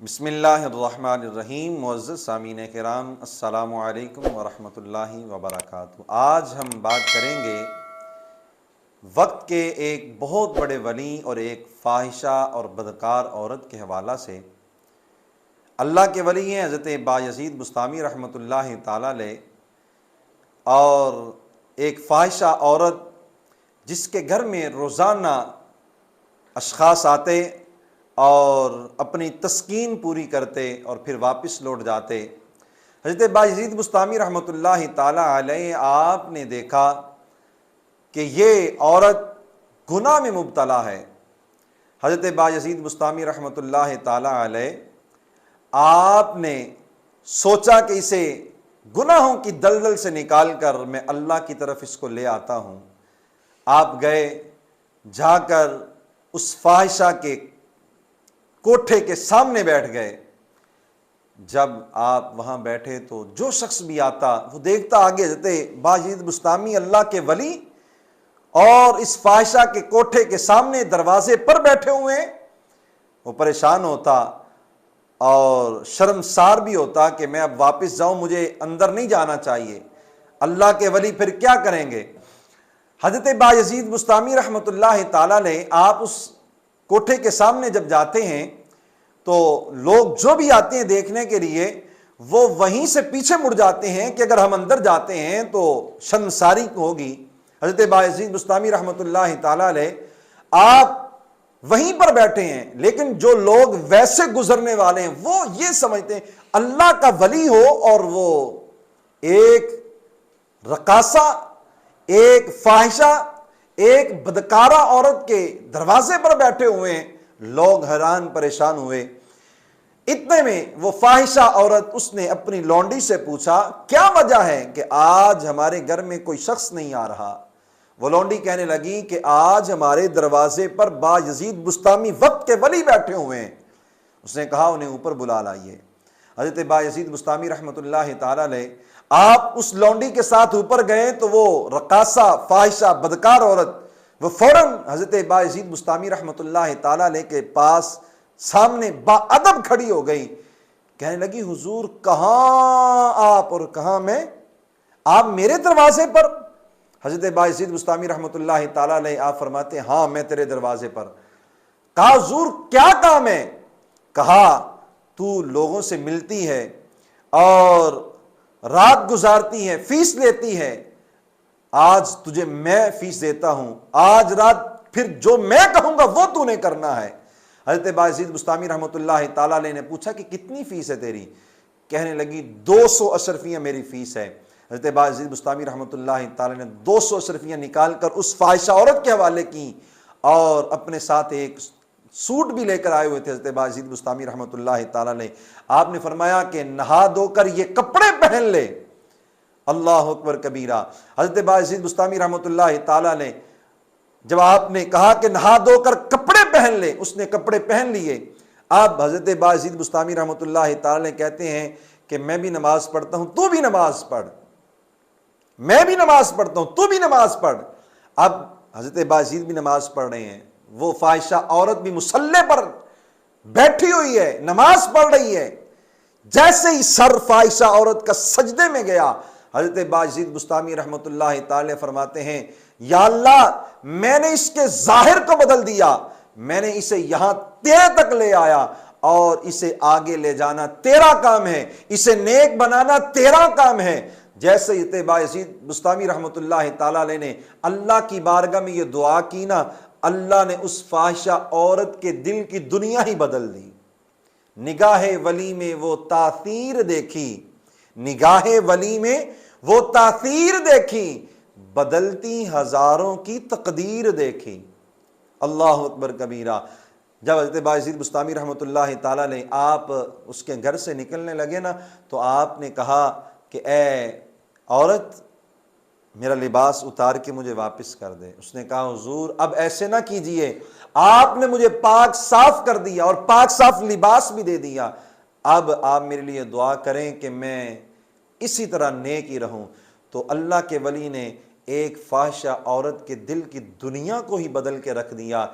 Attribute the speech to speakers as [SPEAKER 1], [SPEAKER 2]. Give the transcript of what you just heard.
[SPEAKER 1] بسم اللہ الرحمن الرحیم۔ معزز سامعین کرام، السلام علیکم ورحمۃ اللہ وبرکاتہ۔ آج ہم بات کریں گے وقت کے ایک بہت بڑے ولی اور ایک فاحشہ اور بدکار عورت کے حوالہ سے۔ اللہ کے ولی ہیں حضرت بایزید بسطامی رحمۃ اللہ تعالیٰ علیہ، اور ایک فاحشہ عورت جس کے گھر میں روزانہ اشخاص آتے اور اپنی تسکین پوری کرتے اور پھر واپس لوٹ جاتے۔ حضرت بایزید بسطامی رحمۃ اللہ تعالیٰ علیہ آپ نے دیکھا کہ یہ عورت گناہ میں مبتلا ہے۔ حضرت بایزید بسطامی رحمۃ اللہ تعالیٰ علیہ آپ نے سوچا کہ اسے گناہوں کی دلدل سے نکال کر میں اللہ کی طرف اس کو لے آتا ہوں۔ آپ گئے، جا کر اس فاحشہ کے کوٹھے کے سامنے بیٹھ گئے۔ جب آپ وہاں بیٹھے تو جو شخص بھی آتا وہ دیکھتا آگے حضرت بایزید بسطامی اللہ کے ولی اور اس فاحشہ کے کوٹھے کے سامنے دروازے پر بیٹھے ہوئے ہیں۔ وہ پریشان ہوتا اور شرمسار بھی ہوتا کہ میں اب واپس جاؤں، مجھے اندر نہیں جانا چاہیے۔ اللہ کے ولی پھر کیا کریں گے؟ حضرت بایزید بسطامی رحمۃ اللہ تعالیٰ علیہ آپ اس کوٹھے کے سامنے جب جاتے ہیں تو لوگ جو بھی آتے ہیں دیکھنے کے لیے وہ وہیں سے پیچھے مڑ جاتے ہیں کہ اگر ہم اندر جاتے ہیں تو شرمساری ہوگی۔ حضرت بایزید بسطامی رحمۃ اللہ تعالیٰ علیہ آپ وہیں پر بیٹھے ہیں، لیکن جو لوگ ویسے گزرنے والے ہیں وہ یہ سمجھتے ہیں اللہ کا ولی ہو اور وہ ایک رقاصہ، ایک فاحشہ، ایک بدکارہ عورت کے دروازے پر بیٹھے ہوئے ہیں۔ لوگ حیران پریشان ہوئے۔ اتنے میں وہ فاحشہ عورت اس نے اپنی لونڈی سے پوچھا کیا وجہ ہے کہ آج ہمارے گھر میں کوئی شخص نہیں آ رہا؟ وہ لونڈی کہنے لگی کہ آج ہمارے دروازے پر بایزید بسطامی وقت کے ولی بیٹھے ہوئے ہیں۔ اس نے کہا انہیں اوپر بلا لائیے۔ حضرت بایزید بسطامی رحمۃ اللہ تعالیٰ علیہ آپ اس لونڈی کے ساتھ اوپر گئے تو وہ رقاصہ، فاحشہ، بدکار عورت وہ فوراً حضرت بایزید بسطامی رحمۃ اللہ تعالیٰ علیہ کے پاس سامنے باادب کھڑی ہو گئی۔ کہنے لگی حضور کہاں آپ اور کہاں میں؟ آپ میرے دروازے پر؟ حضرت بایزید بسطامی رحمۃ اللہ تعالیٰ علیہ آپ فرماتے ہیں ہاں میں تیرے دروازے پر۔ کہا حضور کیا کام ہے؟ کہا تو لوگوں سے ملتی ہے اور رات گزارتی ہے، فیس لیتی ہے، آج تجھے میں فیس دیتا ہوں، آج رات پھر جو میں کہوں گا وہ تو نے کرنا ہے۔ حضرت بایزید بسطامی رحمۃ اللہ تعالیٰ علیہ نے پوچھا کہ کتنی فیس ہے تیری؟ کہنے لگی 200 اشرفیاں میری فیس ہے۔ حضرت بایزید بسطامی رحمۃ اللہ تعالیٰ نے 200 اشرفیاں نکال کر اس فاحشہ عورت کے حوالے کی، اور اپنے ساتھ ایک سوٹ بھی لے کر آئے ہوئے تھے حضرت بایزید بسطامی رحمۃ اللہ تعالیٰ علیہ۔ آپ نے فرمایا کہ نہا دھو کر یہ کپڑے پہن لے۔ اللہ اکبر کبیرہ۔ حضرت بایزید بسطامی رحمۃ اللہ تعالیٰ علیہ جب آپ نے کہا کہ نہا دھو کر کپڑے پہن لے، اس نے کپڑے پہن لیے۔ اب حضرت بایزید بسطامی رحمۃ اللہ تعالیٰ علیہ کہتے ہیں کہ میں بھی نماز پڑھتا ہوں، تو بھی نماز پڑھ، میں بھی نماز پڑھتا ہوں، تو بھی نماز پڑھ۔ اب حضرت بایزید بھی نماز پڑھ رہے ہیں، وہ فاحشہ عورت بھی مصلی پر بیٹھی ہوئی ہے، نماز پڑھ رہی ہے۔ جیسے ہی سر فاحشہ عورت کا سجدے میں گیا، حضرت بایزید بسطامی رحمۃ اللہ تعالی فرماتے ہیں یا اللہ میں نے اس کے ظاہر کو بدل دیا، میں نے اسے یہاں تیرے تک لے آیا، اور اسے آگے لے جانا تیرا کام ہے، اسے نیک بنانا تیرا کام ہے۔ جیسے حضرت بایزید بسطامی رحمۃ اللہ تعالی علیہ نے اللہ کی بارگاہ میں یہ دعا کی نا، اللہ نے اس فاحشہ عورت کے دل کی دنیا ہی بدل دی۔ نگاہ ولی میں وہ تاثیر دیکھی، نگاہ ولی میں وہ تاثیر دیکھی، بدلتی ہزاروں کی تقدیر دیکھی۔ اللہ اکبر کبیرہ۔ جب حضرت بایزید بسطامی رحمۃ اللہ تعالیٰ علیہ آپ اس کے گھر سے نکلنے لگے نا تو آپ نے کہا کہ اے عورت میرا لباس اتار کے مجھے واپس کر دے۔ اس نے کہا حضور اب ایسے نہ کیجئے، آپ نے مجھے پاک صاف کر دیا اور پاک صاف لباس بھی دے دیا، اب آپ میرے لیے دعا کریں کہ میں اسی طرح نیک ہی رہوں۔ تو اللہ کے ولی نے ایک فاحشہ عورت کے دل کی دنیا کو ہی بدل کے رکھ دیا۔